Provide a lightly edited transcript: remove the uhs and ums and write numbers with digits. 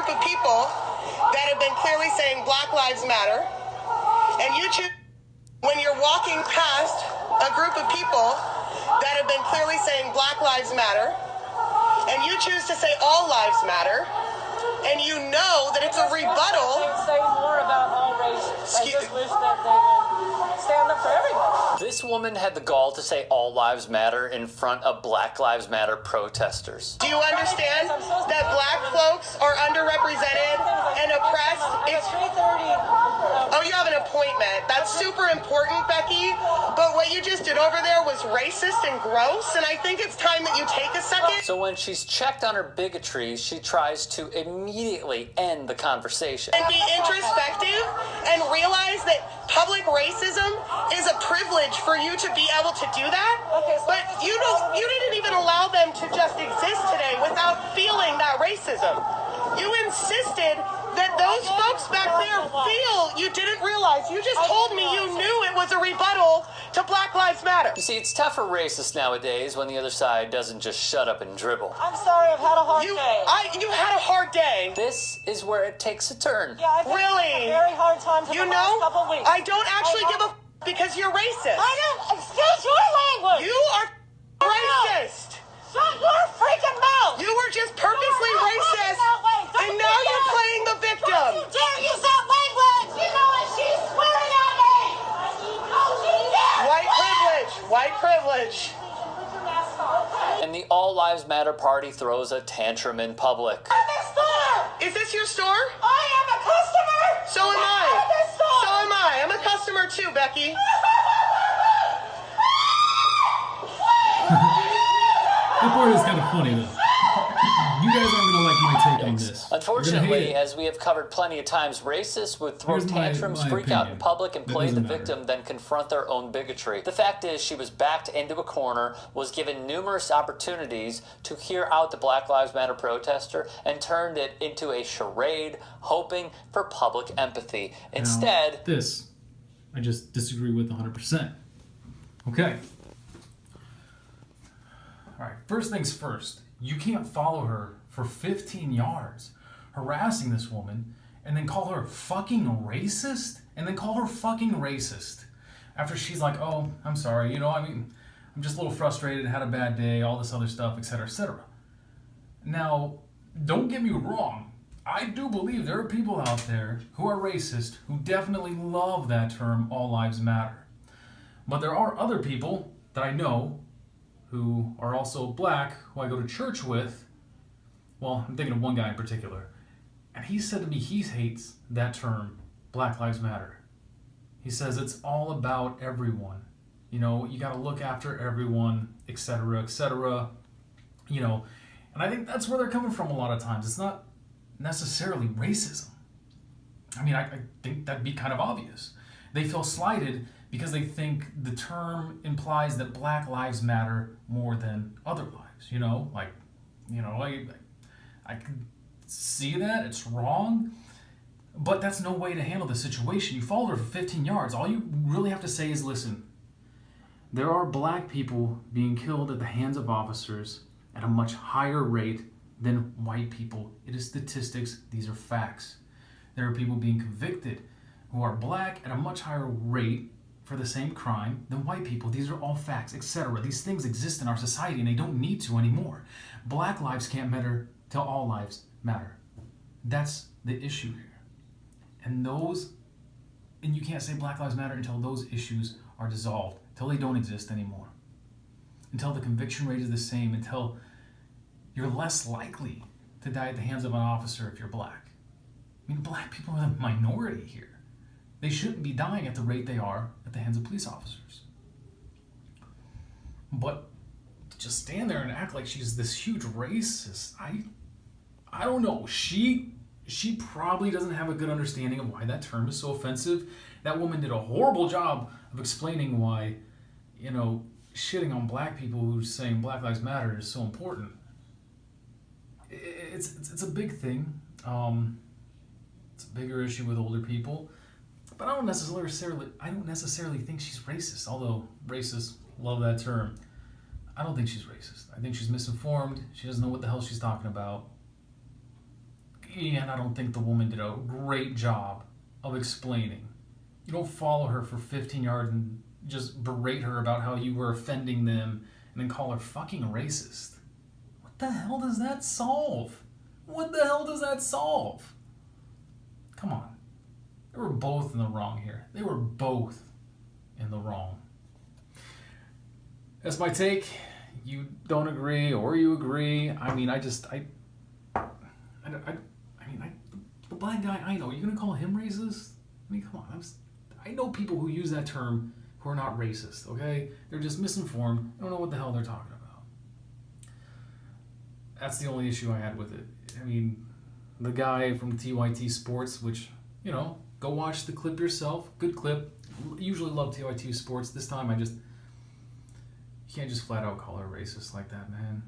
group of people that have been clearly saying Black Lives Matter, and you choose, when you're walking past a group of people that have been clearly saying Black Lives Matter, and you choose to say all lives matter, and you know that it's a rebuttal. Say more about all races. I just wish that they would stand up for everybody. This woman had the gall to say all lives matter in front of Black Lives Matter protesters. Do you understand that black folks are underrepresented and oppressed? It's 3:30. Oh, you have an appointment. That's super important, Becky. But what you just did over there was racist and gross, and I think it's time that you take a second. So when she's checked on her bigotry, she tries to immediately end the conversation. And be introspective and realize that public racism is a privilege for you to be able to do that. But you didn't even allow them to just exist today without feeling that racism. You insisted that those folks back there feel you didn't realize. You just told me you knew it was a rebuttal to Black Lives Matter. You see, it's tough for racists nowadays when the other side doesn't just shut up and dribble. I'm sorry, I've had a hard day. You had a hard day. This is where it takes a turn. Yeah, I've had a very hard time for the last couple weeks. I don't actually give a because you're racist. I don't. Excuse your language. You are racist. Shut your freaking mouth. You were just purposely racist, and now you're playing the victim. Don't you dare use that language. You know what? She's swearing at me. Don't you dare. White privilege. White privilege. And the All Lives Matter party throws a tantrum in public. At this store. Is this your store? I am a customer. So am I. At this store. So am I. I'm a customer too, Becky. That part is kind of funny, though. You guys aren't going to like my take on this. Unfortunately, as we have covered plenty of times, racists would throw tantrums, freak out in public, and play the victim, then confront their own bigotry. The fact is, she was backed into a corner, was given numerous opportunities to hear out the Black Lives Matter protester, and turned it into a charade, hoping for public empathy. Instead, this, I just disagree with 100%. Okay. All right, first things first. You can't follow her for 15 yards, harassing this woman, and then call her fucking racist? And then call her fucking racist. After she's like, oh, I'm sorry, I'm just a little frustrated, had a bad day, all this other stuff, etc., etc. Now, don't get me wrong. I do believe there are people out there who are racist, who definitely love that term, all lives matter. But there are other people that I know who are also black, who I go to church with. Well, I'm thinking of one guy in particular. And he said to me he hates that term, Black Lives Matter. He says it's all about everyone. You got to look after everyone, etc., etc. And I think that's where they're coming from a lot of times. It's not necessarily racism. I think that'd be kind of obvious. They feel slighted because they think the term implies that Black lives matter more than other lives. I can see that, it's wrong, but that's no way to handle the situation. You followed her for 15 yards. All you really have to say is, listen, there are black people being killed at the hands of officers at a much higher rate than white people. It is statistics, these are facts. There are people being convicted who are black at a much higher rate for the same crime than white people. These are all facts, etc. These things exist in our society and they don't need to anymore. Black lives can't matter till all lives matter. That's the issue here. And you can't say Black Lives Matter until those issues are dissolved, until they don't exist anymore. Until the conviction rate is the same, until you're less likely to die at the hands of an officer if you're black. Black people are the minority here. They shouldn't be dying at the rate they are at the hands of police officers. But to just stand there and act like she's this huge racist, I don't know. She probably doesn't have a good understanding of why that term is so offensive. That woman did a horrible job of explaining why, shitting on black people who's saying Black Lives Matter is so important. It's a big thing. It's a bigger issue with older people. But I don't necessarily think she's racist, although racists love that term. I don't think she's racist. I think she's misinformed. She doesn't know what the hell she's talking about. And I don't think the woman did a great job of explaining. You don't follow her for 15 yards and just berate her about how you were offending them and then call her fucking racist. What the hell does that solve? What the hell does that solve? Come on. They were both in the wrong here. They were both in the wrong. That's my take. You don't agree or you agree. I mean, the black guy I know, you're going to call him racist? I mean, come on. I know people who use that term who are not racist, okay? They're just misinformed. I don't know what the hell they're talking about. That's the only issue I had with it. I mean, the guy from TYT Sports, which, you know, go watch the clip yourself. Good clip. Usually love TYT Sports. This time you can't just flat out call her racist like that, man.